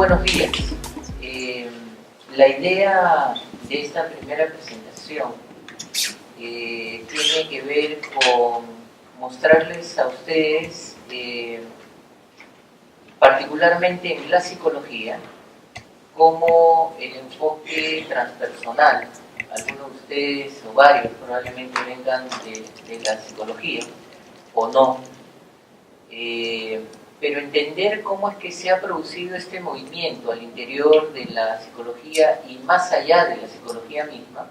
buenos días. La idea de esta primera presentación tiene que ver con mostrarles a ustedes, particularmente en la psicología, cómo el enfoque transpersonal, algunos de ustedes o varios probablemente vengan de la psicología o no, pero entender cómo es que se ha producido este movimiento al interior de la psicología y más allá de la psicología misma,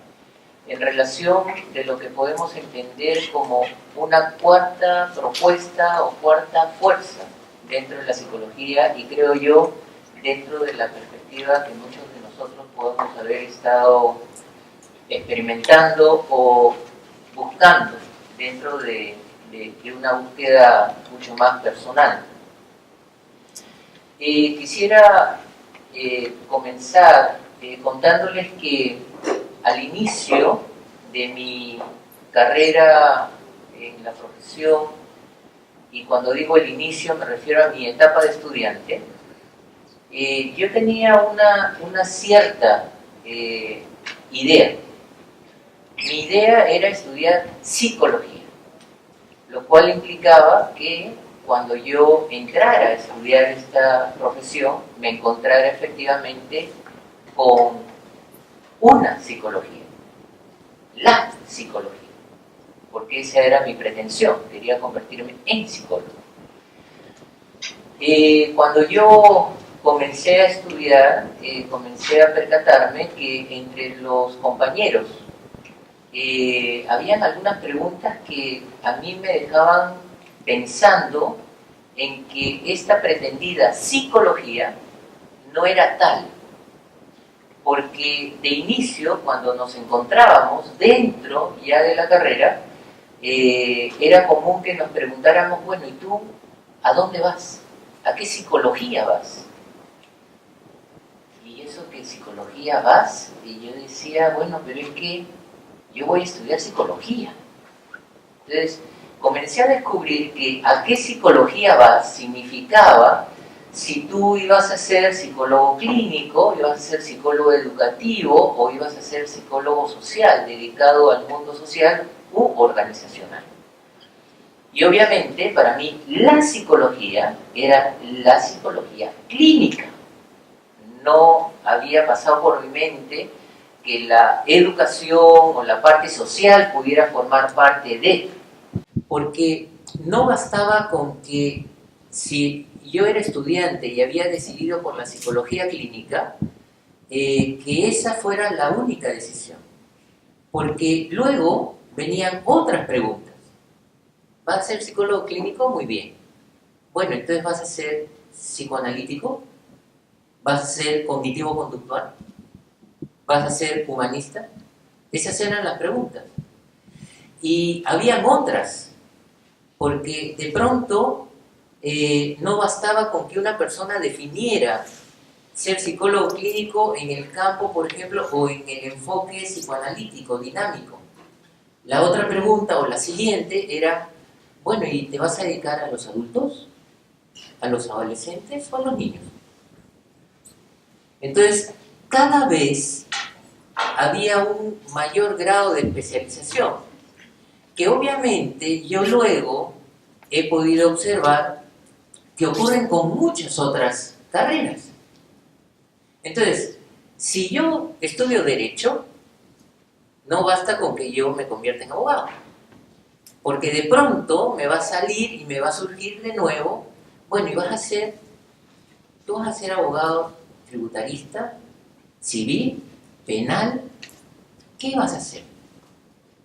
en relación de lo que podemos entender como una cuarta propuesta o cuarta fuerza dentro de la psicología, y creo yo dentro de la perspectiva que muchos de nosotros podemos haber estado experimentando o buscando dentro de una búsqueda mucho más personal. Quisiera comenzar contándoles que al inicio de mi carrera en la profesión, y cuando digo el inicio me refiero a mi etapa de estudiante, yo tenía una cierta idea. Mi idea era estudiar psicología, lo cual implicaba que cuando yo entrara a estudiar esta profesión me encontrara efectivamente con una psicología, la psicología, porque esa era mi pretensión, quería convertirme en psicólogo. Cuando yo comencé a estudiar, comencé a percatarme que entre los compañeros habían algunas preguntas que a mí me dejaban pensando en que esta pretendida psicología no era tal, porque de inicio, cuando nos encontrábamos dentro ya de la carrera, era común que nos preguntáramos, bueno, ¿y tú a dónde vas? ¿A qué psicología vas? ¿Y eso qué psicología vas? Y yo decía, bueno, pero es que yo voy a estudiar psicología. Entonces, comencé a descubrir que a qué psicología vas significaba si tú ibas a ser psicólogo clínico, ibas a ser psicólogo educativo o ibas a ser psicólogo social, dedicado al mundo social u organizacional. Y obviamente para mí la psicología era la psicología clínica. No había pasado por mi mente que la educación o la parte social pudiera formar parte de, porque no bastaba con que si yo era estudiante y había decidido por la psicología clínica, que esa fuera la única decisión, porque luego venían otras preguntas. ¿Vas a ser psicólogo clínico? Muy bien. Bueno, entonces ¿vas a ser psicoanalítico? ¿Vas a ser cognitivo-conductual? ¿Vas a ser humanista? Esas eran las preguntas. Y habían otras, porque de pronto no bastaba con que una persona definiera ser psicólogo clínico en el campo, por ejemplo, o en el enfoque psicoanalítico, dinámico. La otra pregunta, o la siguiente, era, bueno, ¿y te vas a dedicar a los adultos? ¿A los adolescentes o a los niños? Entonces, cada vez había un mayor grado de especialización, que obviamente yo luego he podido observar que ocurren con muchas otras carreras. Entonces, si yo estudio Derecho, no basta con que yo me convierta en abogado, porque de pronto me va a salir y me va a surgir de nuevo, bueno, y tú vas a ser abogado tributarista, civil, penal, ¿qué vas a hacer?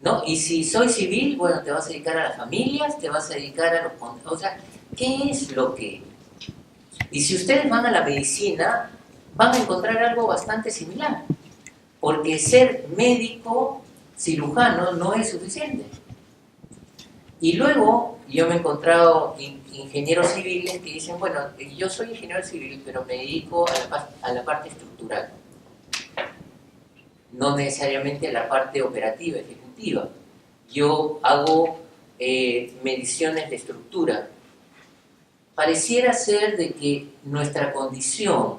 ¿No? Y si soy civil, bueno, te vas a dedicar a las familias, te vas a dedicar a los... O sea, ¿qué es lo que...? Y si ustedes van a la medicina, van a encontrar algo bastante similar, porque ser médico, cirujano, no es suficiente. Y luego yo me he encontrado ingenieros civiles que dicen, bueno, yo soy ingeniero civil, pero me dedico a la parte estructural, no necesariamente a la parte operativa, ejecutiva. Yo hago mediciones de estructura. Pareciera ser de que nuestra condición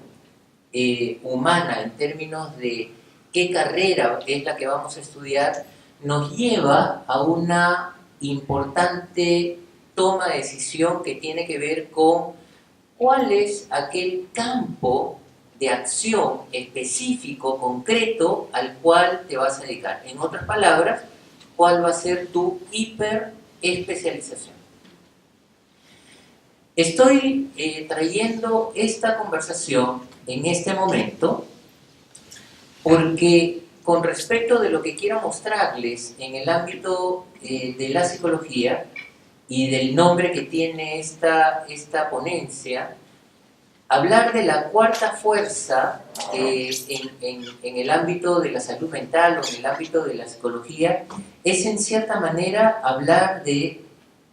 humana en términos de qué carrera es la que vamos a estudiar, nos lleva a una importante toma de decisión que tiene que ver con cuál es aquel campo de acción específico, concreto, al cual te vas a dedicar. En otras palabras, cuál va a ser tu hiperespecialización. Estoy trayendo esta conversación en este momento porque con respecto de lo que quiero mostrarles en el ámbito de la psicología y del nombre que tiene esta ponencia, hablar de la cuarta fuerza en el ámbito de la salud mental o en el ámbito de la psicología es en cierta manera hablar de,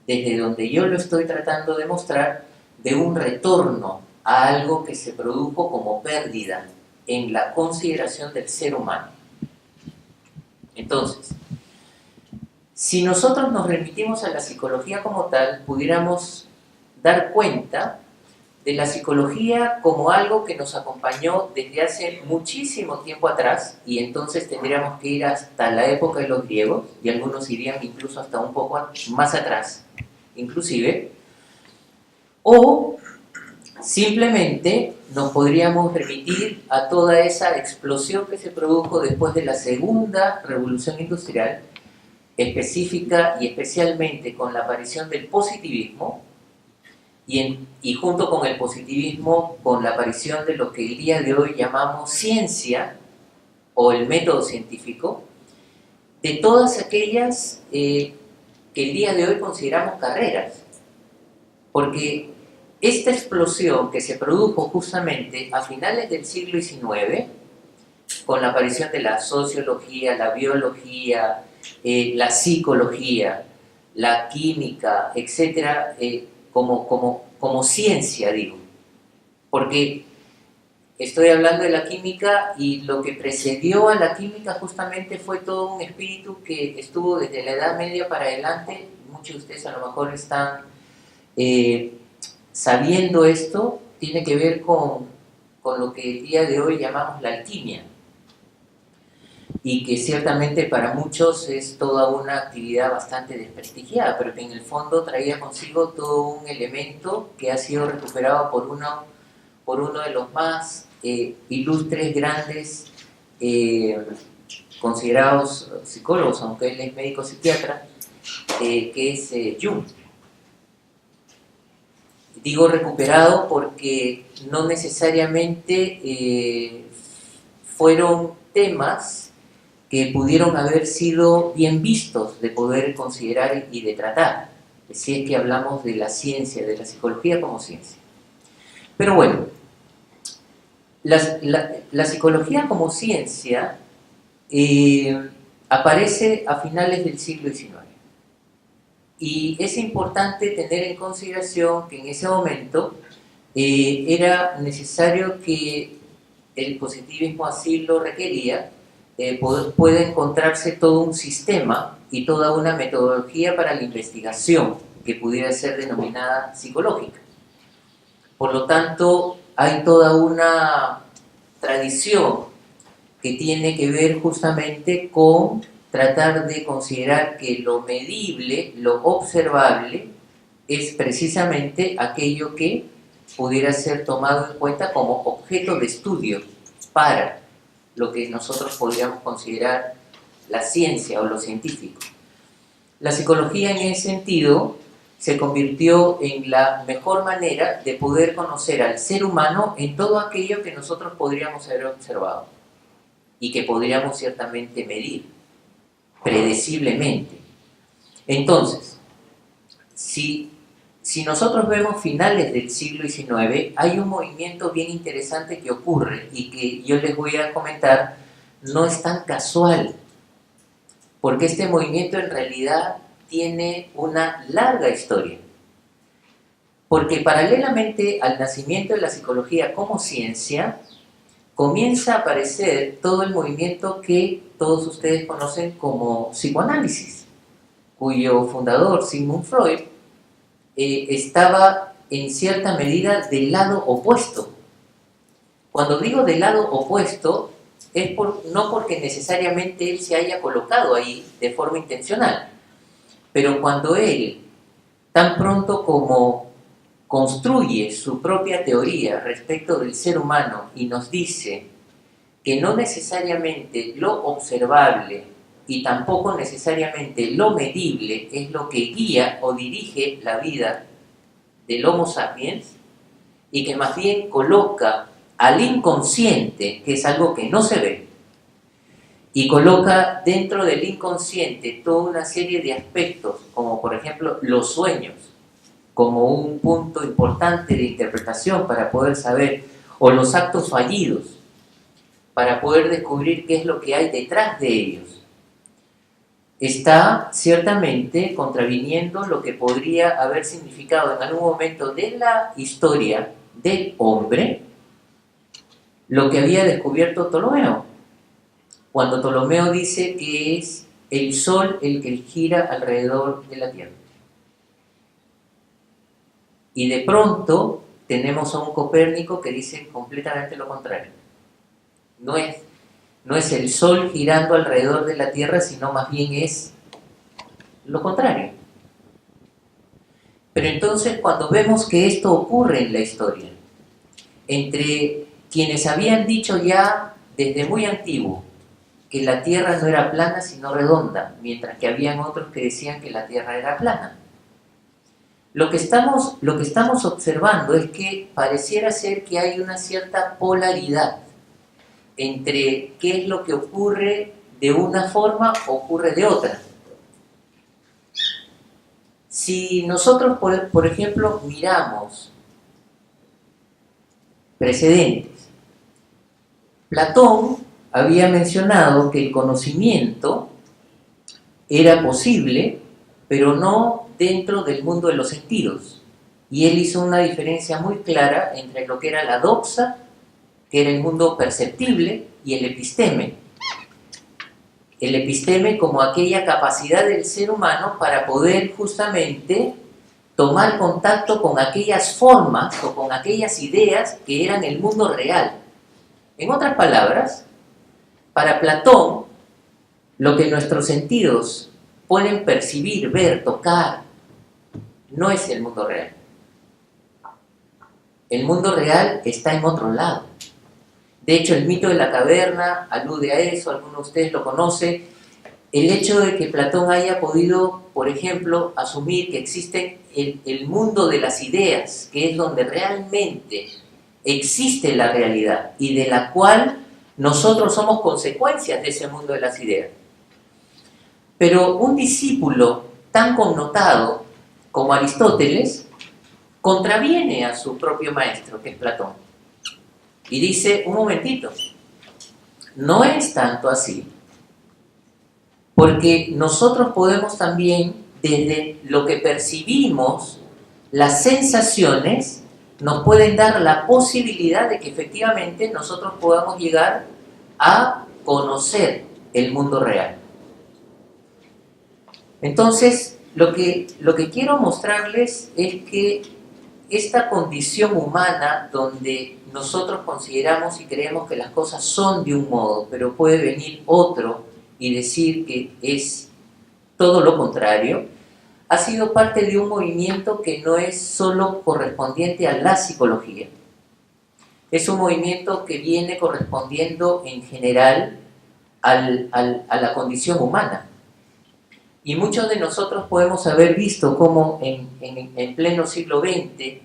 desde donde yo lo estoy tratando de mostrar, de un retorno a algo que se produjo como pérdida en la consideración del ser humano. Entonces, si nosotros nos remitimos a la psicología como tal, pudiéramos dar cuenta de la psicología como algo que nos acompañó desde hace muchísimo tiempo atrás, y entonces tendríamos que ir hasta la época de los griegos, y algunos irían incluso hasta un poco más atrás, inclusive, o simplemente nos podríamos remitir a toda esa explosión que se produjo después de la segunda revolución industrial, específica y especialmente con la aparición del positivismo, y junto con el positivismo, con la aparición de lo que el día de hoy llamamos ciencia o el método científico, de todas aquellas que el día de hoy consideramos carreras. Porque esta explosión que se produjo justamente a finales del siglo XIX, con la aparición de la sociología, la biología, la psicología, la química, etcétera, como ciencia, digo, porque estoy hablando de la química y lo que precedió a la química justamente fue todo un espíritu que estuvo desde la Edad Media para adelante. Muchos de ustedes a lo mejor están sabiendo esto, tiene que ver con lo que el día de hoy llamamos la alquimia, y que ciertamente para muchos es toda una actividad bastante desprestigiada, pero que en el fondo traía consigo todo un elemento que ha sido recuperado por uno de los más ilustres, grandes, considerados psicólogos, aunque él es médico psiquiatra, que es Jung. Digo recuperado porque no necesariamente fueron temas que pudieron haber sido bien vistos de poder considerar y de tratar, si es que hablamos de la ciencia, de la psicología como ciencia. Pero bueno, la psicología como ciencia aparece a finales del siglo XIX. Y es importante tener en consideración que en ese momento era necesario, que el positivismo así lo requería, puede encontrarse todo un sistema y toda una metodología para la investigación que pudiera ser denominada psicológica. Por lo tanto, hay toda una tradición que tiene que ver justamente con tratar de considerar que lo medible, lo observable, es precisamente aquello que pudiera ser tomado en cuenta como objeto de estudio para lo que nosotros podríamos considerar la ciencia o lo científico. La psicología en ese sentido se convirtió en la mejor manera de poder conocer al ser humano en todo aquello que nosotros podríamos haber observado y que podríamos ciertamente medir predeciblemente. Entonces, si nosotros vemos finales del siglo XIX, hay un movimiento bien interesante que ocurre y que yo les voy a comentar. No es tan casual, porque este movimiento en realidad tiene una larga historia. Porque paralelamente al nacimiento de la psicología como ciencia, comienza a aparecer todo el movimiento que todos ustedes conocen como psicoanálisis, cuyo fundador, Sigmund Freud, estaba en cierta medida del lado opuesto. Cuando digo del lado opuesto, es no porque necesariamente él se haya colocado ahí de forma intencional, pero cuando él, tan pronto como construye su propia teoría respecto del ser humano y nos dice que no necesariamente lo observable y tampoco necesariamente lo medible es lo que guía o dirige la vida del Homo sapiens, y que más bien coloca al inconsciente, que es algo que no se ve, y coloca dentro del inconsciente toda una serie de aspectos, como por ejemplo los sueños, como un punto importante de interpretación para poder saber, o los actos fallidos, para poder descubrir qué es lo que hay detrás de ellos. Está ciertamente contraviniendo lo que podría haber significado en algún momento de la historia del hombre lo que había descubierto Ptolomeo, cuando Ptolomeo dice que es el Sol el que gira alrededor de la Tierra. Y de pronto tenemos a un Copérnico que dice completamente lo contrario. No es el Sol girando alrededor de la Tierra, sino más bien es lo contrario. Pero entonces, cuando vemos que esto ocurre en la historia, entre quienes habían dicho ya desde muy antiguo que la Tierra no era plana sino redonda, mientras que habían otros que decían que la Tierra era plana, lo que estamos observando es que pareciera ser que hay una cierta polaridad entre qué es lo que ocurre de una forma o ocurre de otra. Si nosotros, por ejemplo, miramos precedentes, Platón había mencionado que el conocimiento era posible, pero no dentro del mundo de los sentidos. Y él hizo una diferencia muy clara entre lo que era la doxa, que era el mundo perceptible, y el episteme. El episteme como aquella capacidad del ser humano para poder justamente tomar contacto con aquellas formas o con aquellas ideas que eran el mundo real. En otras palabras, para Platón, lo que nuestros sentidos pueden percibir, ver, tocar, no es el mundo real. El mundo real está en otro lado. De hecho, el mito de la caverna alude a eso, algunos de ustedes lo conocen. El hecho de que Platón haya podido, por ejemplo, asumir que existe el mundo de las ideas, que es donde realmente existe la realidad y de la cual nosotros somos consecuencias de ese mundo de las ideas. Pero un discípulo tan connotado como Aristóteles contraviene a su propio maestro, que es Platón, y dice, un momentito, no es tanto así, porque nosotros podemos también, desde lo que percibimos, las sensaciones nos pueden dar la posibilidad de que efectivamente nosotros podamos llegar a conocer el mundo real. Entonces, lo que quiero mostrarles es que esta condición humana donde nosotros consideramos y creemos que las cosas son de un modo, pero puede venir otro y decir que es todo lo contrario, ha sido parte de un movimiento que no es solo correspondiente a la psicología. Es un movimiento que viene correspondiendo en general a la condición humana. Y muchos de nosotros podemos haber visto cómo en pleno siglo XX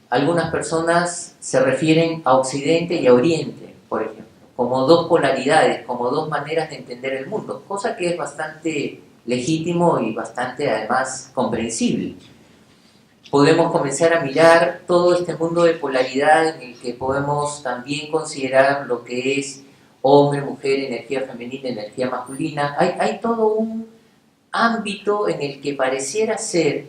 algunas personas se refieren a Occidente y a Oriente, por ejemplo, como dos polaridades, como dos maneras de entender el mundo, cosa que es bastante legítimo y bastante además comprensible. Podemos comenzar a mirar todo este mundo de polaridad en el que podemos también considerar lo que es hombre, mujer, energía femenina, energía masculina. Hay todo un ámbito en el que pareciera ser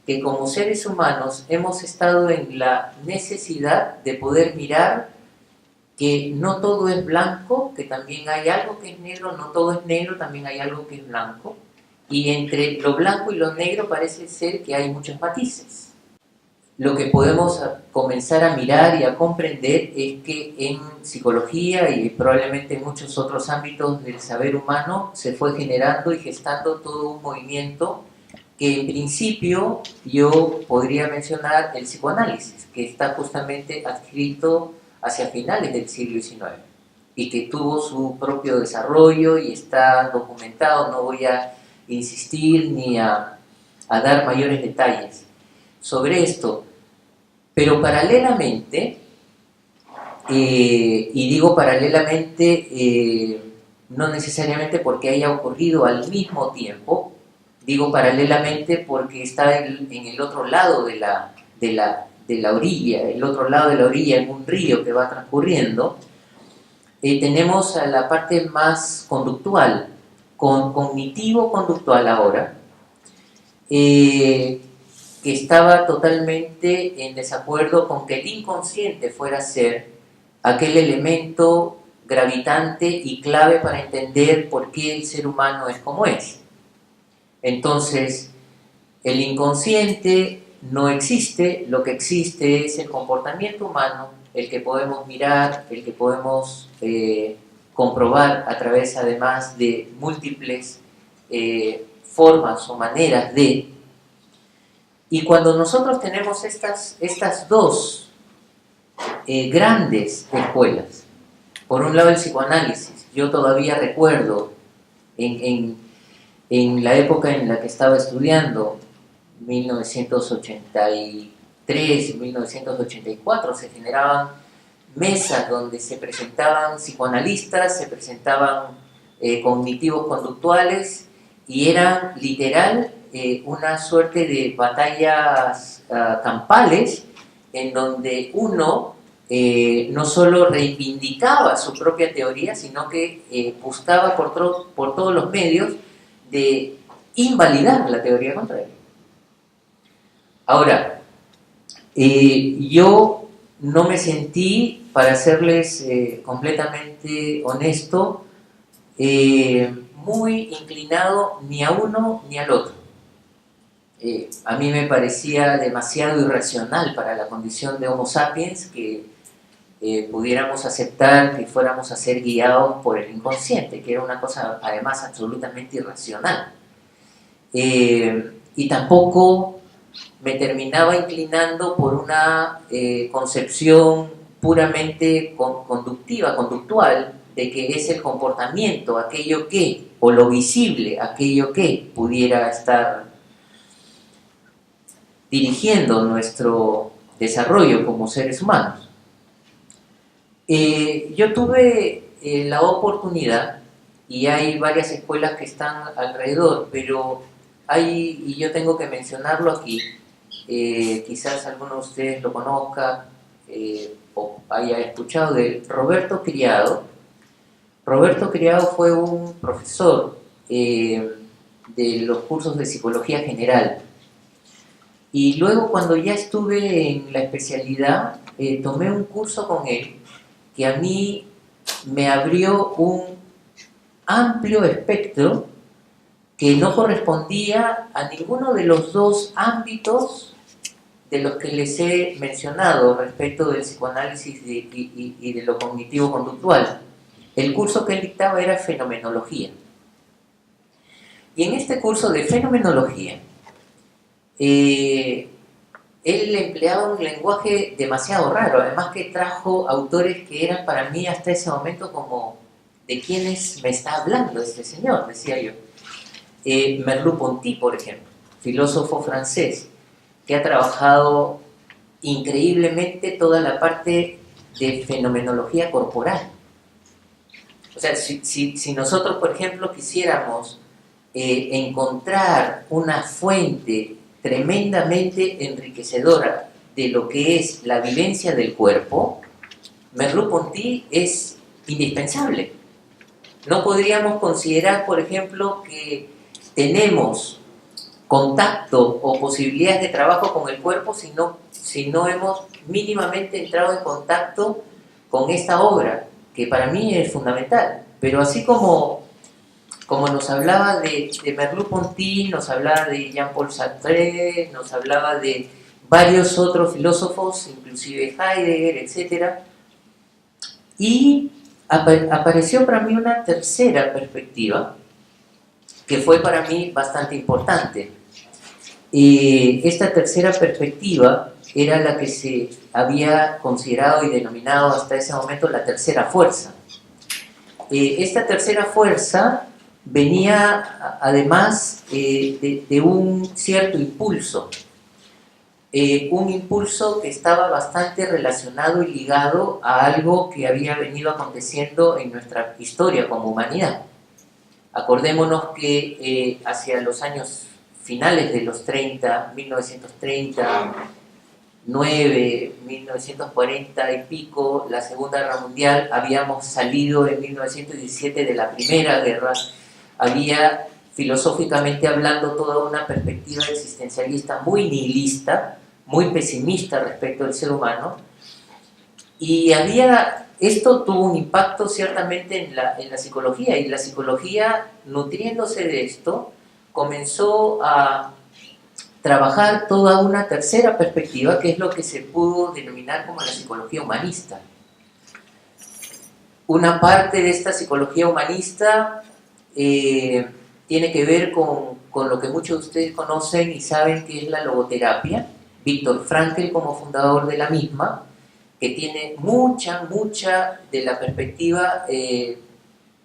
que como seres humanos hemos estado en la necesidad de poder mirar que no todo es blanco, que también hay algo que es negro, no todo es negro, también hay algo que es blanco, y entre lo blanco y lo negro parece ser que hay muchos matices. lo que podemos comenzar a mirar y a comprender es que en psicología y probablemente en muchos otros ámbitos del saber humano se fue generando y gestando todo un movimiento que en principio yo podría mencionar el psicoanálisis, que está justamente adscrito hacia finales del siglo XIX y que tuvo su propio desarrollo y está documentado. No voy a insistir ni a dar mayores detalles sobre esto, pero paralelamente, y digo paralelamente, no necesariamente porque haya ocurrido al mismo tiempo, digo paralelamente porque está en el otro lado de la orilla, el otro lado de la orilla en un río que va transcurriendo. Tenemos a la parte más conductual, cognitivo-conductual ahora, que estaba totalmente en desacuerdo con que el inconsciente fuera a ser aquel elemento gravitante y clave para entender por qué el ser humano es como es. Entonces, el inconsciente no existe, lo que existe es el comportamiento humano, el que podemos mirar, el que podemos comprobar a través además de múltiples formas o maneras de. Y cuando nosotros tenemos estas dos grandes escuelas, por un lado el psicoanálisis, yo todavía recuerdo en la época en la que estaba estudiando, 1983, 1984, se generaban mesas donde se presentaban psicoanalistas, se presentaban cognitivos conductuales, y eran literal una suerte de batallas campales en donde uno no solo reivindicaba su propia teoría, sino que buscaba por todos los medios de invalidar la teoría contraria. Ahora, yo no me sentí, para serles completamente honesto, muy inclinado ni a uno ni al otro. A mí me parecía demasiado irracional para la condición de Homo sapiens que pudiéramos aceptar que fuéramos a ser guiados por el inconsciente, que era una cosa además absolutamente irracional. Y tampoco me terminaba inclinando por una concepción puramente conductiva, conductual, de que es el comportamiento, aquello que, o lo visible, aquello que pudiera estar dirigiendo nuestro desarrollo como seres humanos. Yo tuve la oportunidad, y hay varias escuelas que están alrededor, pero hay, y yo tengo que mencionarlo aquí, quizás alguno de ustedes lo conozca o haya escuchado de Roberto Criado. Roberto Criado fue un profesor de los cursos de psicología general, y luego cuando ya estuve en la especialidad tomé un curso con él que a mí me abrió un amplio espectro que no correspondía a ninguno de los dos ámbitos de los que les he mencionado respecto del psicoanálisis y de lo cognitivo-conductual. El curso que él dictaba era fenomenología. Y en este curso de fenomenología, él empleaba un lenguaje demasiado raro, además que trajo autores que eran para mí hasta ese momento como, ¿de quiénes me está hablando este señor?, decía yo. Merleau-Ponty, por ejemplo, filósofo francés, que ha trabajado increíblemente toda la parte de fenomenología corporal. O sea, si nosotros, por ejemplo, quisiéramos encontrar una fuente tremendamente enriquecedora de lo que es la vivencia del cuerpo, Merleau-Ponty es indispensable. No podríamos considerar, por ejemplo, que tenemos contacto o posibilidades de trabajo con el cuerpo si no hemos mínimamente entrado en contacto con esta obra, que para mí es fundamental. Pero así como nos hablaba de Merleau-Ponty, nos hablaba de Jean-Paul Sartre, nos hablaba de varios otros filósofos, inclusive Heidegger, etc. Y apareció para mí una tercera perspectiva, que fue para mí bastante importante. Esta tercera perspectiva era la que se había considerado y denominado hasta ese momento la tercera fuerza. Esta tercera fuerza venía además de un cierto impulso, un impulso que estaba bastante relacionado y ligado a algo que había venido aconteciendo en nuestra historia como humanidad. Acordémonos que hacia los años finales de los 30, 1939, 1940 y pico, la Segunda Guerra Mundial, habíamos salido en 1917 de la Primera Guerra, había filosóficamente hablando toda una perspectiva existencialista muy nihilista, muy pesimista respecto al ser humano, y esto tuvo un impacto ciertamente en la psicología, y la psicología, nutriéndose de esto, comenzó a trabajar toda una tercera perspectiva, que es lo que se pudo denominar como la psicología humanista. Una parte de esta psicología humanista tiene que ver con lo que muchos de ustedes conocen y saben que es la logoterapia. Viktor Frankl como fundador de la misma, que tiene mucha de la perspectiva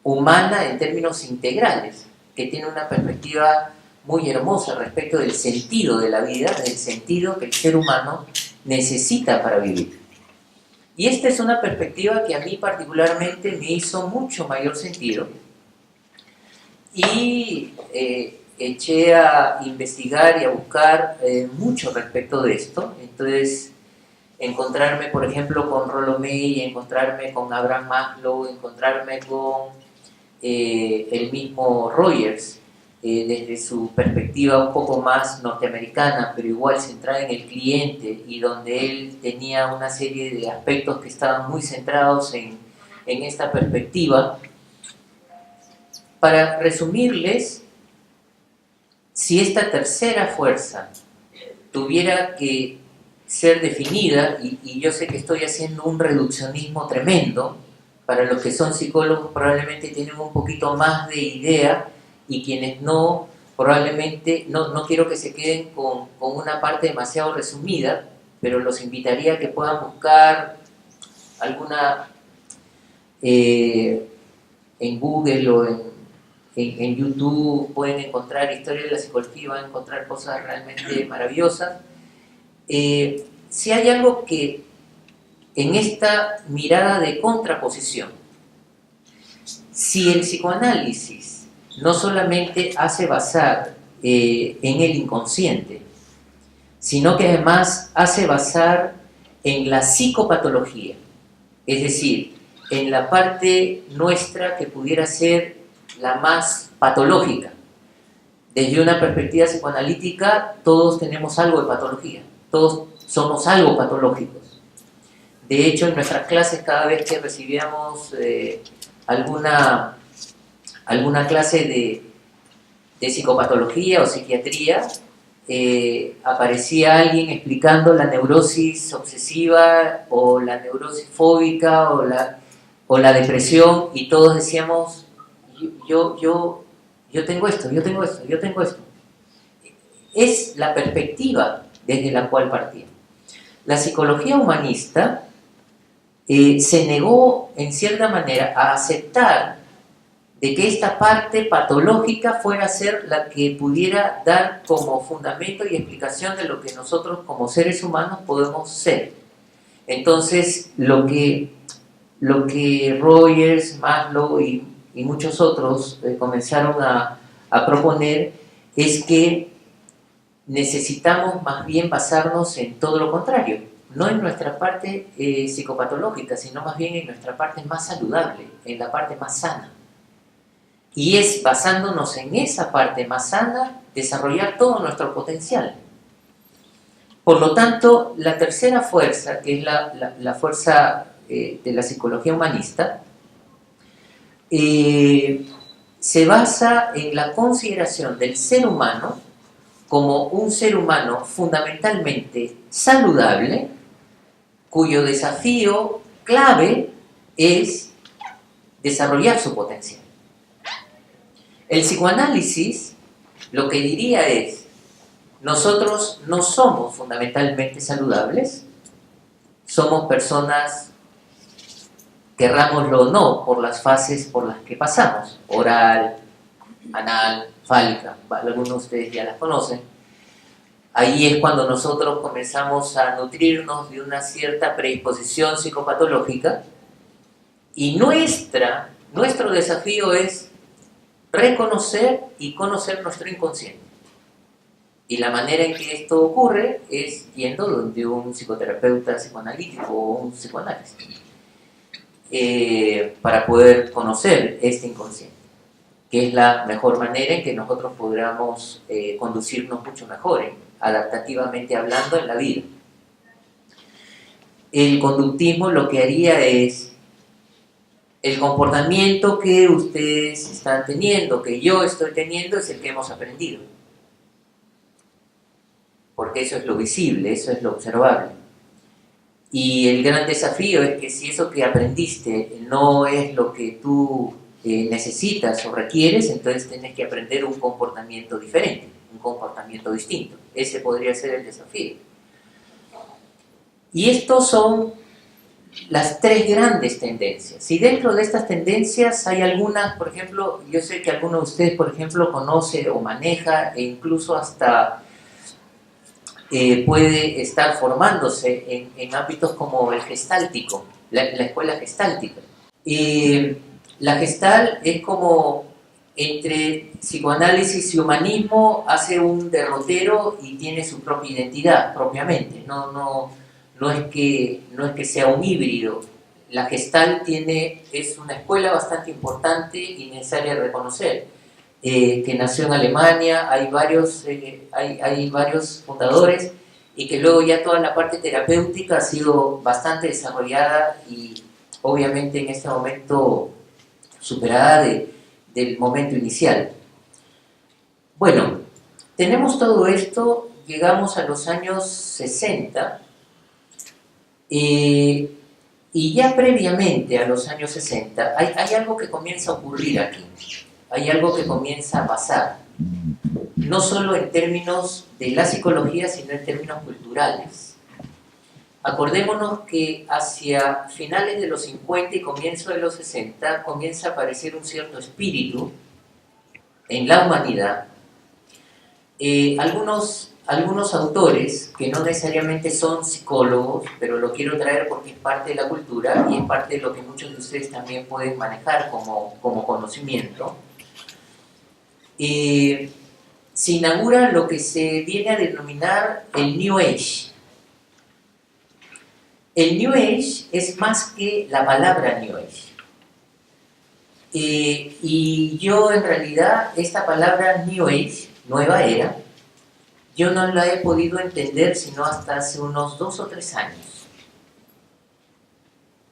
humana en términos integrales, que tiene una perspectiva muy hermosa respecto del sentido de la vida, del sentido que el ser humano necesita para vivir. Y esta es una perspectiva que a mí particularmente me hizo mucho mayor sentido, y eché a investigar y a buscar mucho respecto de esto. Entonces, encontrarme, por ejemplo, con Rollo May, encontrarme con Abraham Maslow, encontrarme con el mismo Rogers, desde su perspectiva un poco más norteamericana, pero igual centrada en el cliente, y donde él tenía una serie de aspectos que estaban muy centrados en esta perspectiva. Para resumirles, si esta tercera fuerza tuviera que ser definida, y yo sé que estoy haciendo un reduccionismo tremendo, para los que son psicólogos probablemente tienen un poquito más de idea, y quienes no, probablemente no quiero que se queden con una parte demasiado resumida, pero los invitaría a que puedan buscar alguna en Google o en YouTube, pueden encontrar historia de la psicología, van a encontrar cosas realmente maravillosas. Si hay algo que en esta mirada de contraposición, si el psicoanálisis no solamente hace basar en el inconsciente, sino que además hace basar en la psicopatología, es decir, en la parte nuestra que pudiera ser la más patológica. Desde una perspectiva psicoanalítica, todos tenemos algo de patología, todos somos algo patológicos. De hecho, en nuestras clases, cada vez que recibíamos alguna clase de psicopatología o psiquiatría, aparecía alguien explicando la neurosis obsesiva o la neurosis fóbica o la depresión, y todos decíamos, yo tengo esto. Es la perspectiva desde la cual partía. La psicología humanista se negó en cierta manera a aceptar de que esta parte patológica fuera a ser la que pudiera dar como fundamento y explicación de lo que nosotros como seres humanos podemos ser. Entonces, lo que Rogers, Maslow y muchos otros comenzaron a proponer es que necesitamos más bien basarnos en todo lo contrario, no en nuestra parte psicopatológica, sino más bien en nuestra parte más saludable, en la parte más sana. Y es basándonos en esa parte más sana desarrollar todo nuestro potencial. Por lo tanto, la tercera fuerza, que es la fuerza de la psicología humanista, se basa en la consideración del ser humano como un ser humano fundamentalmente saludable, cuyo desafío clave es desarrollar su potencial. El psicoanálisis lo que diría es: nosotros no somos fundamentalmente saludables, somos personas, querrámoslo o no, por las fases por las que pasamos, oral, anal, fálica, algunos de ustedes ya las conocen. Ahí es cuando nosotros comenzamos a nutrirnos de una cierta predisposición psicopatológica, y nuestro desafío es reconocer y conocer nuestro inconsciente. Y la manera en que esto ocurre es yendo donde un psicoterapeuta psicoanalítico o un psicoanálisis, para poder conocer este inconsciente, que es la mejor manera en que nosotros podamos conducirnos mucho mejor, adaptativamente hablando, en la vida. El conductismo lo que haría es: el comportamiento que ustedes están teniendo, que yo estoy teniendo, es el que hemos aprendido. Porque eso es lo visible, eso es lo observable. Y el gran desafío es que si eso que aprendiste no es lo que tú necesitas o requieres, entonces tienes que aprender un comportamiento diferente, un comportamiento distinto. Ese podría ser el desafío. Y estos son las tres grandes tendencias. Y dentro de estas tendencias hay algunas, por ejemplo, yo sé que alguno de ustedes, por ejemplo, conoce o maneja e incluso hasta puede estar formándose en ámbitos como el gestáltico, la escuela gestáltica. La gestal es como entre psicoanálisis y humanismo, hace un derrotero y tiene su propia identidad propiamente. No es que sea un híbrido. La gestal es una escuela bastante importante y necesaria de reconocer. Que nació en Alemania, hay varios fundadores, y que luego ya toda la parte terapéutica ha sido bastante desarrollada y obviamente en este momento superada del momento inicial. Bueno, tenemos todo esto, llegamos a los años 60, y ya previamente a los años 60 hay algo que comienza a ocurrir aquí. Hay algo que comienza a pasar, no solo en términos de la psicología, sino en términos culturales. Acordémonos que hacia finales de los 50 y comienzo de los 60 comienza a aparecer un cierto espíritu en la humanidad. Algunos autores, que no necesariamente son psicólogos, pero lo quiero traer porque es parte de la cultura y es parte de lo que muchos de ustedes también pueden manejar como conocimiento, se inaugura lo que se viene a denominar el New Age. El New Age es más que la palabra New Age. Y yo en realidad esta palabra New Age, nueva era, yo no la he podido entender sino hasta hace unos 2 o 3 años.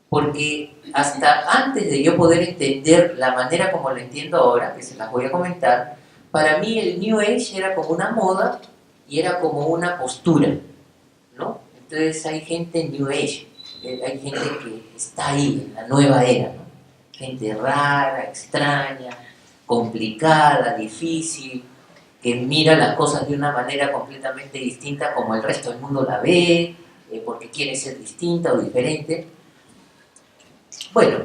Porque hasta antes de yo poder entender la manera como la entiendo ahora, que se las voy a comentar, para mí el New Age era como una moda y era como una postura, ¿no? Entonces hay gente en New Age, hay gente que está ahí, en la nueva era, ¿no? Gente rara, extraña, complicada, difícil, que mira las cosas de una manera completamente distinta como el resto del mundo la ve, porque quiere ser distinta o diferente. Bueno,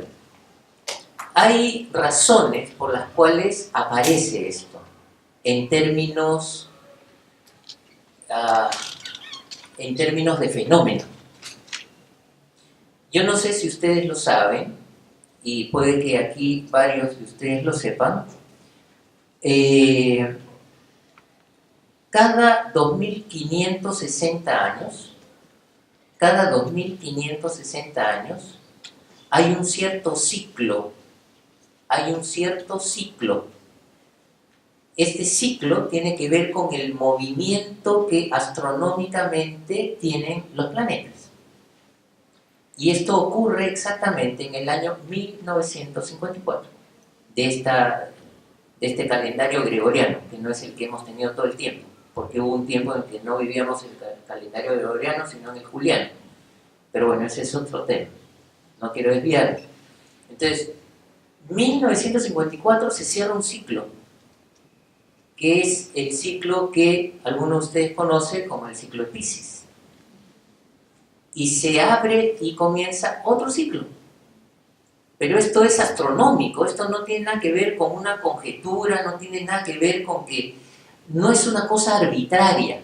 hay razones por las cuales aparece esto en términos de fenómeno. Yo no sé si ustedes lo saben, y puede que aquí varios de ustedes lo sepan. Cada 2560 años, hay un cierto ciclo. Este ciclo tiene que ver con el movimiento que astronómicamente tienen los planetas. Y esto ocurre exactamente en el año 1954, de este calendario gregoriano, que no es el que hemos tenido todo el tiempo. porque hubo un tiempo en que no vivíamos el calendario gregoriano, sino en el juliano. Pero bueno, ese es otro tema, no quiero desviarme. Entonces, 1954 se cierra un ciclo, que es el ciclo que algunos de ustedes conocen como el ciclo de Piscis. Y se abre y comienza otro ciclo. Pero esto es astronómico, esto no tiene nada que ver con una conjetura, no tiene nada que ver con que... No es una cosa arbitraria.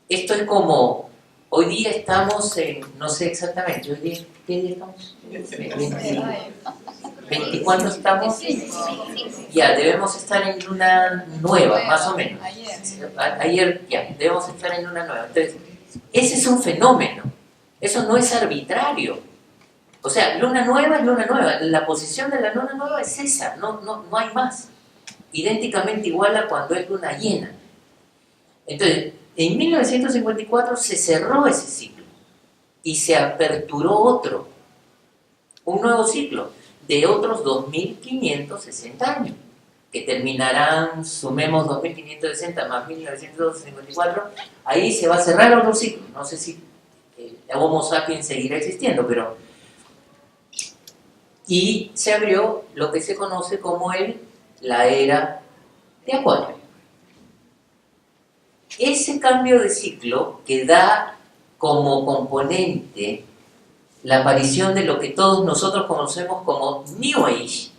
Esto es como... Hoy día estamos en... No sé exactamente, hoy día, ¿qué día estamos? 20, ¿cuándo estamos? Ya, debemos estar en luna nueva, más o menos. Ayer, ya, debemos estar en luna nueva. Entonces, ese es un fenómeno. Eso no es arbitrario. O sea, luna nueva es luna nueva. La posición de la luna nueva es esa, no hay más. Idénticamente igual a cuando es luna llena. Entonces, en 1954 se cerró ese ciclo y se aperturó otro, un nuevo ciclo de otros 2560 años, que terminarán, sumemos 2560 más 1954, ahí se va a cerrar otro ciclo. No sé si Homo sapiens seguirá existiendo, pero... Y se abrió lo que se conoce como la era de Acuario. Ese cambio de ciclo que da como componente la aparición de lo que todos nosotros conocemos como New Age,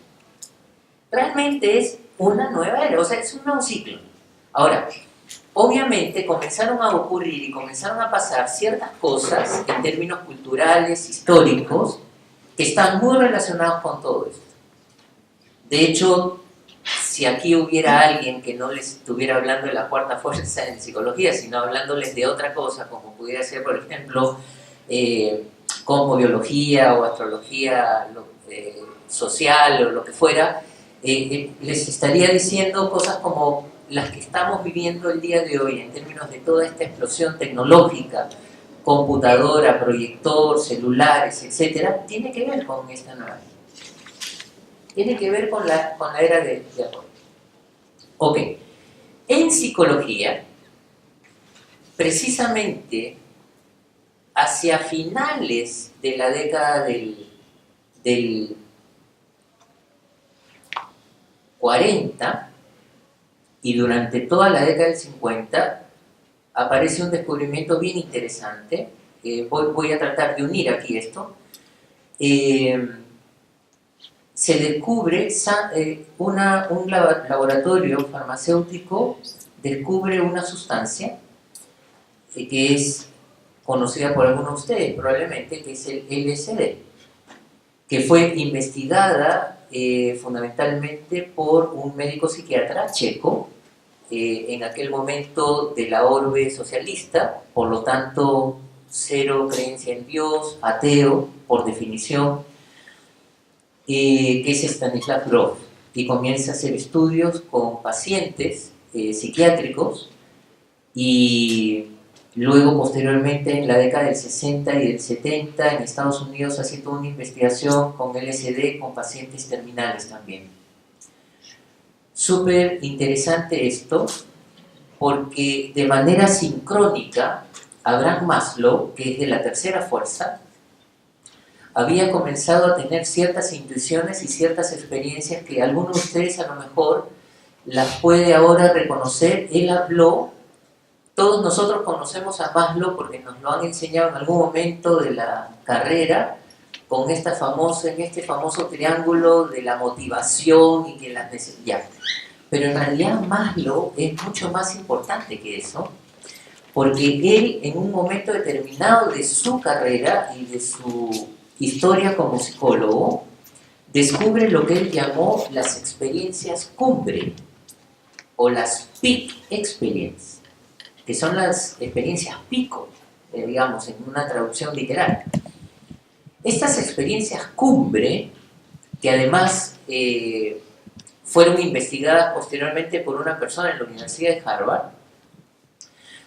realmente es una nueva era, o sea, es un nuevo ciclo. Ahora, obviamente comenzaron a ocurrir y comenzaron a pasar ciertas cosas en términos culturales, históricos, que están muy relacionados con todo esto. De hecho, si aquí hubiera alguien que no les estuviera hablando de la cuarta fuerza en psicología, sino hablándoles de otra cosa, como pudiera ser, por ejemplo, cosmobiología o astrología social o lo que fuera, les estaría diciendo cosas como las que estamos viviendo el día de hoy en términos de toda esta explosión tecnológica, computadora, proyector, celulares, etcétera, tiene que ver con esta nueva era. Tiene que ver con la era de Acuario. Ok, en psicología, precisamente hacia finales de la década del 40 y durante toda la década del 50, aparece un descubrimiento bien interesante. Voy a tratar de unir aquí esto. Se descubre, un laboratorio farmacéutico descubre una sustancia que es conocida por algunos de ustedes probablemente, que es el LSD, que fue investigada fundamentalmente por un médico psiquiatra checo, en aquel momento de la orbe socialista, por lo tanto cero creencia en Dios, ateo por definición, que es Stanislav Grof, y comienza a hacer estudios con pacientes psiquiátricos, y luego posteriormente en la década del 60 y del 70 en Estados Unidos haciendo una investigación con LSD con pacientes terminales también. Súper interesante esto, porque de manera sincrónica Abraham Maslow, que es de la tercera fuerza, había comenzado a tener ciertas intuiciones y ciertas experiencias que algunos de ustedes a lo mejor las puede ahora reconocer. Él habló, todos nosotros conocemos a Maslow porque nos lo han enseñado en algún momento de la carrera, con en este famoso triángulo de la motivación y que las necesidades. Pero en realidad Maslow es mucho más importante que eso, porque él en un momento determinado de su carrera y de su historia como psicólogo, descubre lo que él llamó las experiencias cumbre, o las peak experience, que son las experiencias pico, digamos, en una traducción literal. Estas experiencias cumbre, que además fueron investigadas posteriormente por una persona en la Universidad de Harvard,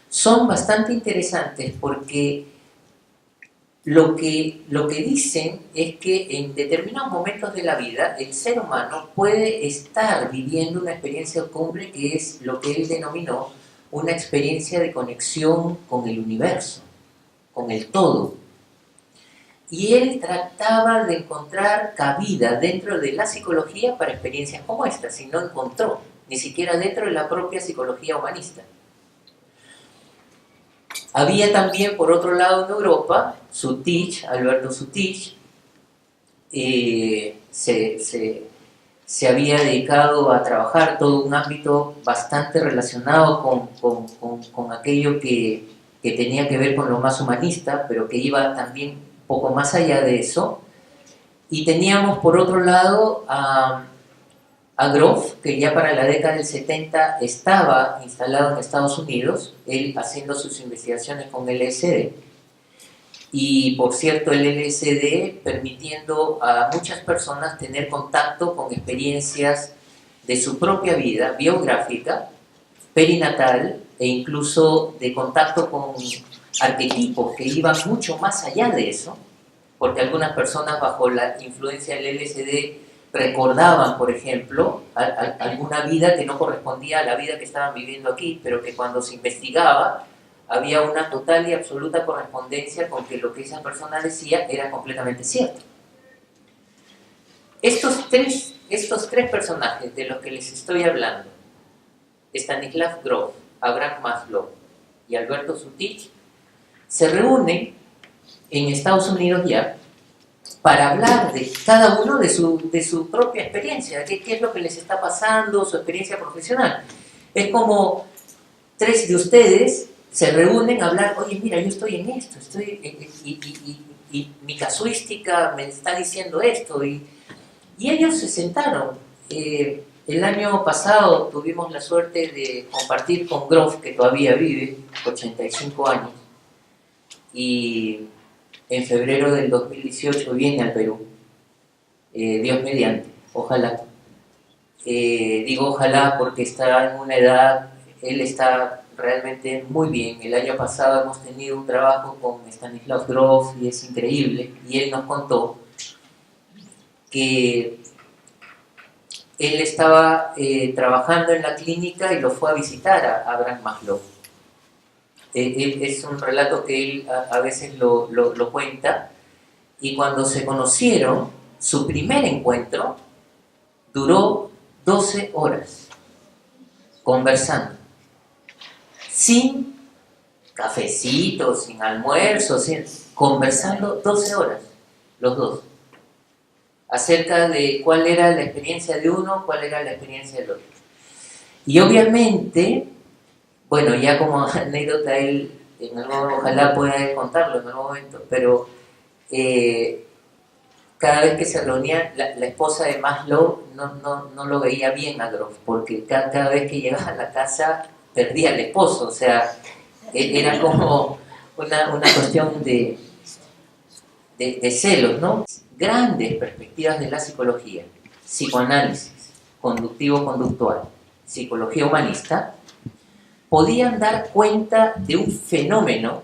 son bastante interesantes porque lo que dicen es que en determinados momentos de la vida el ser humano puede estar viviendo una experiencia cumbre que es lo que él denominó una experiencia de conexión con el universo, con el todo. Y él trataba de encontrar cabida dentro de la psicología para experiencias como estas, y no encontró, ni siquiera dentro de la propia psicología humanista. Había también, por otro lado, en Europa, Sutich, Alberto Sutich, se había dedicado a trabajar todo un ámbito bastante relacionado con aquello que tenía que ver con lo más humanista, pero que iba también un poco más allá de eso. Y teníamos por otro lado a Grof, que ya para la década del 70 estaba instalado en Estados Unidos, él haciendo sus investigaciones con LSD. Y por cierto, el LSD permitiendo a muchas personas tener contacto con experiencias de su propia vida biográfica, perinatal, e incluso de contacto con arquetipos que iban mucho más allá de eso, porque algunas personas bajo la influencia del LSD recordaban, por ejemplo, alguna vida que no correspondía a la vida que estaban viviendo aquí, pero que cuando se investigaba había una total y absoluta correspondencia con que lo que esa persona decía era completamente cierto. Estos tres personajes de los que les estoy hablando, Stanislav Grof, Abraham Maslow y Alberto Sutich, se reúnen en Estados Unidos ya para hablar de cada uno de su propia experiencia, qué es lo que les está pasando, su experiencia profesional. Es como tres de ustedes se reúnen a hablar, oye, mira, yo estoy en esto, y mi casuística me está diciendo esto, y ellos se sentaron. El año pasado tuvimos la suerte de compartir con Grof, que todavía vive, 85 años, y en febrero del 2018 viene al Perú, Dios mediante, ojalá. Digo ojalá porque está en una edad, él está realmente muy bien. El año pasado hemos tenido un trabajo con Stanislav Grof y es increíble, y él nos contó que él estaba trabajando en la clínica y lo fue a visitar a Abraham Maslow. Es un relato que él a veces lo cuenta, y cuando se conocieron, su primer encuentro duró 12 horas conversando, sin cafecito, sin almuerzo, conversando 12 horas, los dos, acerca de cuál era la experiencia de uno, cuál era la experiencia del otro. Y obviamente, bueno, ya como anécdota, él ojalá pueda contarlo en algún momento, pero cada vez que se reunía, la esposa de Maslow no lo veía bien a Grof, porque cada vez que llegaba a la casa perdía al esposo, o sea, era como una cuestión de celos, ¿no? Grandes perspectivas de la psicología, psicoanálisis, conductivo-conductual, psicología humanista, podían dar cuenta de un fenómeno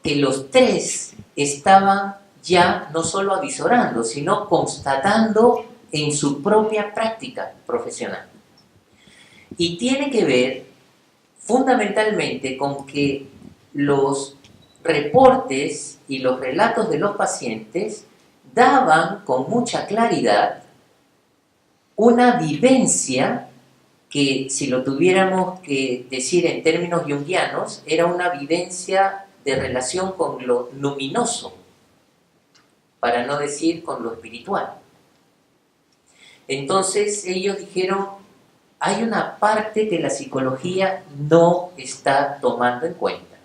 que los tres estaban ya no solo avisorando, sino constatando en su propia práctica profesional. Y tiene que ver fundamentalmente con que los reportes y los relatos de los pacientes daban con mucha claridad una vivencia que, si lo tuviéramos que decir en términos junguianos, era una vivencia de relación con lo luminoso, para no decir con lo espiritual. Entonces ellos dijeron, hay una parte que la psicología no está tomando en cuenta.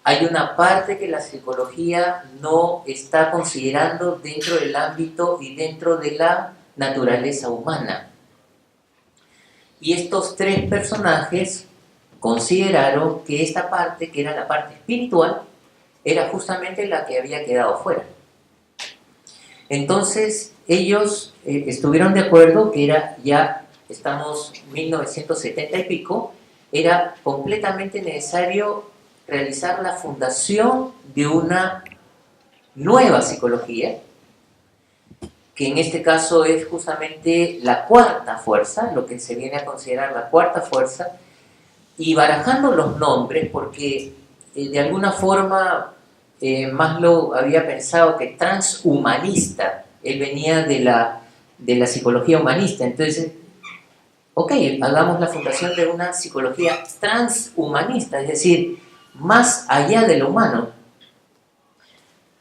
Hay una parte que la psicología no está considerando dentro del ámbito y dentro de la naturaleza humana. Y estos tres personajes consideraron que esta parte, que era la parte espiritual, era justamente la que había quedado fuera. Entonces ellos estuvieron de acuerdo que era, ya estamos en 1970 y pico, era completamente necesario realizar la fundación de una nueva psicología, que en este caso es justamente la cuarta fuerza, lo que se viene a considerar la cuarta fuerza, y barajando los nombres, porque de alguna forma Maslow había pensado que transhumanista, él venía de la psicología humanista, entonces, ok, hagamos la fundación de una psicología transhumanista, es decir, más allá de lo humano.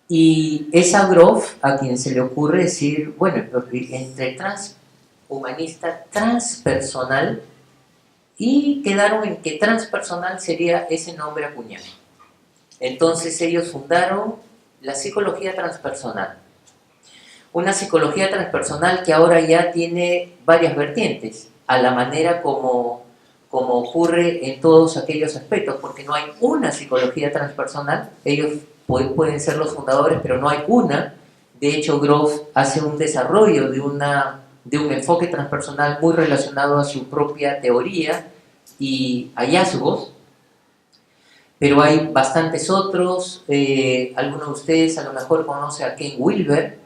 Y es a Grof a quien se le ocurre decir, bueno, entre transhumanista, transpersonal, y quedaron en que transpersonal sería ese nombre acuñado. Entonces ellos fundaron la psicología transpersonal. Una psicología transpersonal que ahora ya tiene varias vertientes, a la manera como ocurre en todos aquellos aspectos, porque no hay una psicología transpersonal, ellos pueden ser los fundadores, pero no hay una. De hecho, Grof hace un desarrollo de un enfoque transpersonal muy relacionado a su propia teoría y hallazgos, pero hay bastantes otros. Algunos de ustedes a lo mejor conocen a Ken Wilber.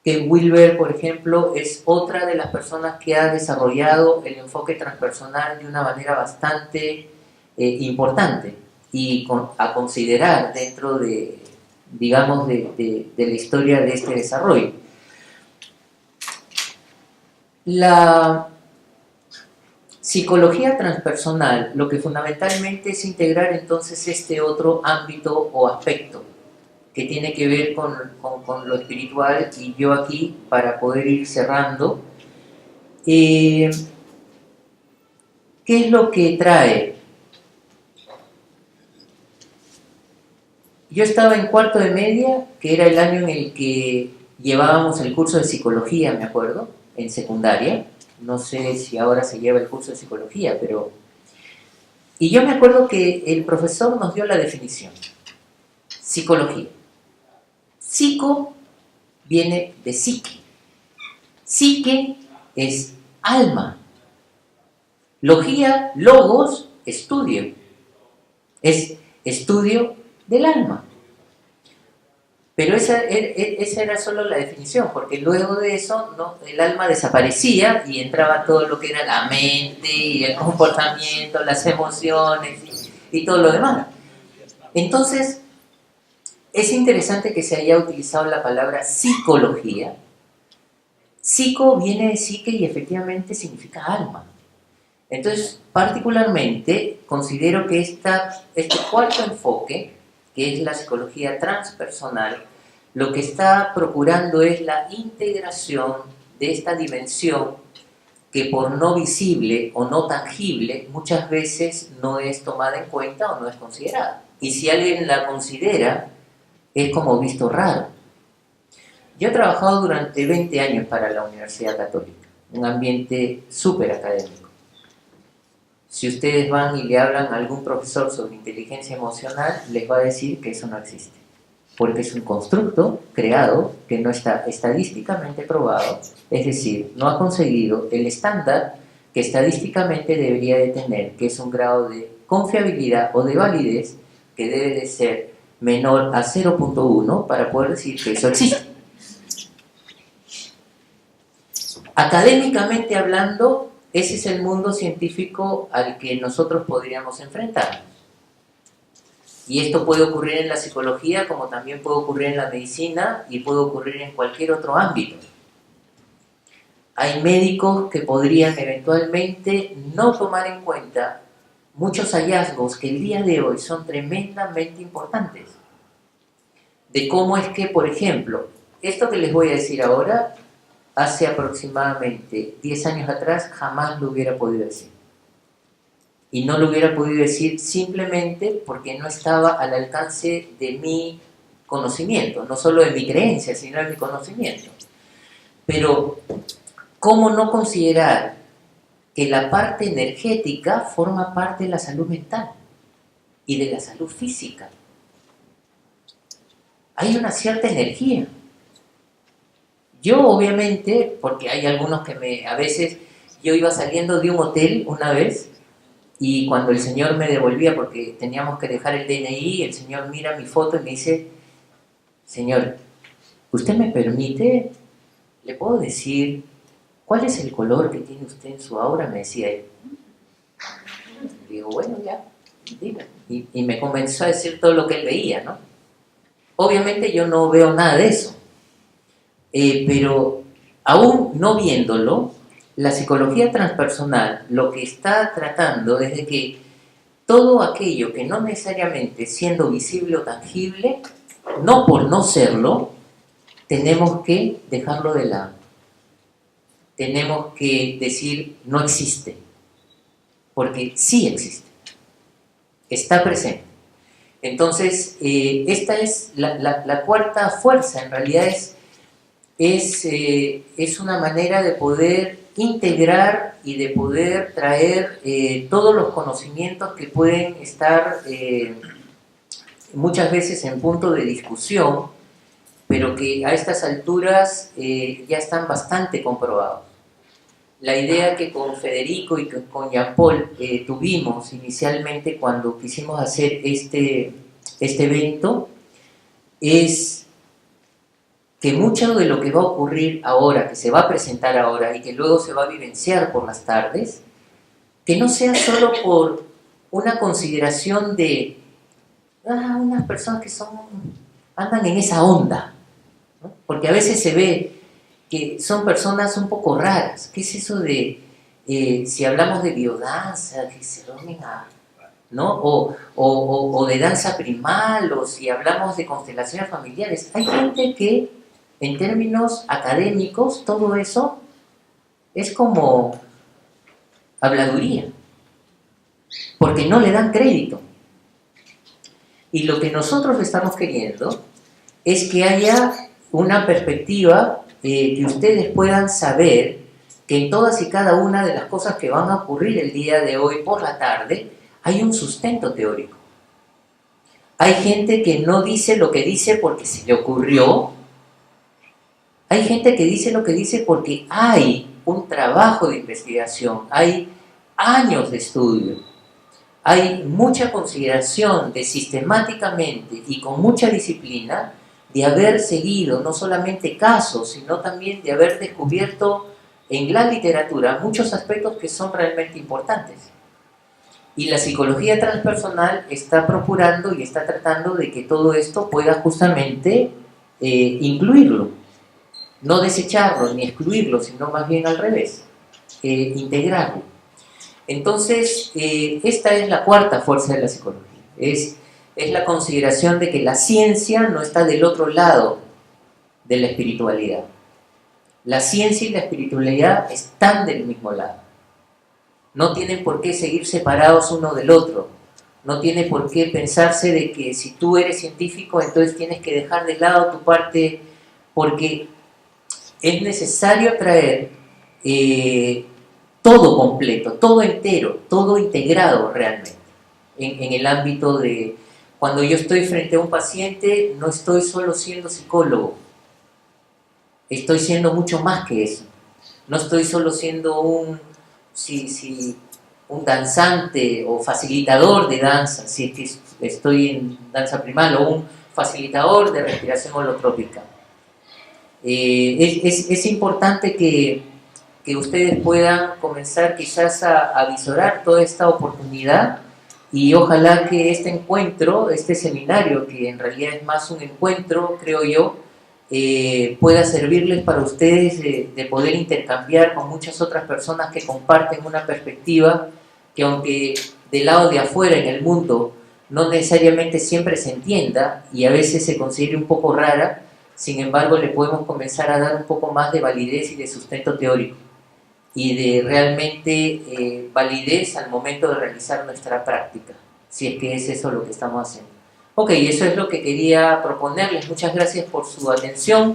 Ken Wilber, por ejemplo, es otra de las personas que ha desarrollado el enfoque transpersonal de una manera bastante importante y a considerar dentro de, digamos, de la historia de este desarrollo. La psicología transpersonal lo que fundamentalmente es integrar entonces este otro ámbito o aspecto que tiene que ver con lo espiritual, y yo aquí, para poder ir cerrando, ¿qué es lo que trae? Yo estaba en cuarto de media, que era el año en el que llevábamos el curso de psicología, me acuerdo, en secundaria. No sé si ahora se lleva el curso de psicología, pero... Y yo me acuerdo que el profesor nos dio la definición. Psicología. Psico viene de psique. Psique es alma. Logía, logos, estudio. Es estudio del alma. Pero esa era solo la definición, porque luego de eso, ¿no?, el alma desaparecía y entraba todo lo que era la mente y el comportamiento, las emociones y todo lo demás. Entonces, es interesante que se haya utilizado la palabra psicología. Psico viene de psique y efectivamente significa alma. Entonces, particularmente, considero que este cuarto enfoque, que es la psicología transpersonal, lo que está procurando es la integración de esta dimensión que por no visible o no tangible muchas veces no es tomada en cuenta o no es considerada. Y si alguien la considera, es como visto raro. Yo he trabajado durante 20 años para la Universidad Católica, un ambiente súper académico. Si ustedes van y le hablan a algún profesor sobre inteligencia emocional, les va a decir que eso no existe, porque es un constructo creado que no está estadísticamente probado, es decir, no ha conseguido el estándar que estadísticamente debería de tener, que es un grado de confiabilidad o de validez que debe de ser menor a 0.1 para poder decir que eso existe. Académicamente hablando, ese es el mundo científico al que nosotros podríamos enfrentarnos. Y esto puede ocurrir en la psicología, como también puede ocurrir en la medicina y puede ocurrir en cualquier otro ámbito. Hay médicos que podrían eventualmente no tomar en cuenta muchos hallazgos que el día de hoy son tremendamente importantes. De cómo es que, por ejemplo, esto que les voy a decir ahora, hace aproximadamente 10 años atrás jamás lo hubiera podido decir. Y no lo hubiera podido decir simplemente porque no estaba al alcance de mi conocimiento, no solo de mi creencia, sino de mi conocimiento. Pero, ¿cómo no considerar que la parte energética forma parte de la salud mental y de la salud física? Hay una cierta energía. Yo obviamente, porque hay algunos que a veces, yo iba saliendo de un hotel una vez y cuando el señor me devolvía, porque teníamos que dejar el DNI, el señor mira mi foto y me dice: señor, ¿usted me permite? ¿Le puedo decir cuál es el color que tiene usted en su aura? Me decía él. Le digo, bueno, ya, diga. Y me comenzó a decir todo lo que él veía, ¿no? Obviamente yo no veo nada de eso, pero aún no viéndolo, la psicología transpersonal lo que está tratando es de que todo aquello que no necesariamente siendo visible o tangible, no por no serlo, tenemos que dejarlo de lado. Tenemos que decir no existe, porque sí existe, está presente. Entonces, esta es la cuarta fuerza, en realidad es una manera de poder integrar y de poder traer todos los conocimientos que pueden estar muchas veces en punto de discusión, pero que a estas alturas ya están bastante comprobados. La idea que con Federico y con Jean-Paul tuvimos inicialmente cuando quisimos hacer este evento es que mucho de lo que va a ocurrir ahora, que se va a presentar ahora y que luego se va a vivenciar por las tardes, que no sea solo por una consideración de unas personas que andan en esa onda, ¿no? Porque a veces se ve que son personas un poco raras. ¿Qué es eso de, si hablamos de biodanza, que se donen a, ¿no? O de danza primal, o si hablamos de constelaciones familiares? Hay gente que, en términos académicos, todo eso es como habladuría, porque no le dan crédito. Y lo que nosotros estamos queriendo es que haya una perspectiva que ustedes puedan saber que en todas y cada una de las cosas que van a ocurrir el día de hoy por la tarde hay un sustento teórico. Hay gente que no dice lo que dice porque se le ocurrió. Hay gente que dice lo que dice porque hay un trabajo de investigación, hay años de estudio, hay mucha consideración de sistemáticamente y con mucha disciplina de haber seguido no solamente casos, sino también de haber descubierto en la literatura muchos aspectos que son realmente importantes. Y la psicología transpersonal está procurando y está tratando de que todo esto pueda justamente incluirlo, no desecharlo ni excluirlo, sino más bien al revés, integrarlo. Entonces, esta es la cuarta fuerza de la psicología, es la consideración de que la ciencia no está del otro lado de la espiritualidad. La ciencia y la espiritualidad están del mismo lado. No tienen por qué seguir separados uno del otro. No tiene por qué pensarse de que si tú eres científico, entonces tienes que dejar de lado tu parte, porque es necesario traer todo completo, todo entero, todo integrado realmente, en el ámbito de... Cuando yo estoy frente a un paciente, no estoy solo siendo psicólogo, estoy siendo mucho más que eso. No estoy solo siendo un danzante o facilitador de danza, si es que estoy en danza primal, o un facilitador de respiración holotrópica. Es importante que ustedes puedan comenzar quizás a visorar toda esta oportunidad, y ojalá que este encuentro, este seminario, que en realidad es más un encuentro, creo yo, pueda servirles para ustedes de poder intercambiar con muchas otras personas que comparten una perspectiva que, aunque del lado de afuera en el mundo no necesariamente siempre se entienda y a veces se considere un poco rara, sin embargo le podemos comenzar a dar un poco más de validez y de sustento teórico y de realmente validez al momento de realizar nuestra práctica, si es que es eso lo que estamos haciendo. Ok, eso es lo que quería proponerles. Muchas gracias por su atención.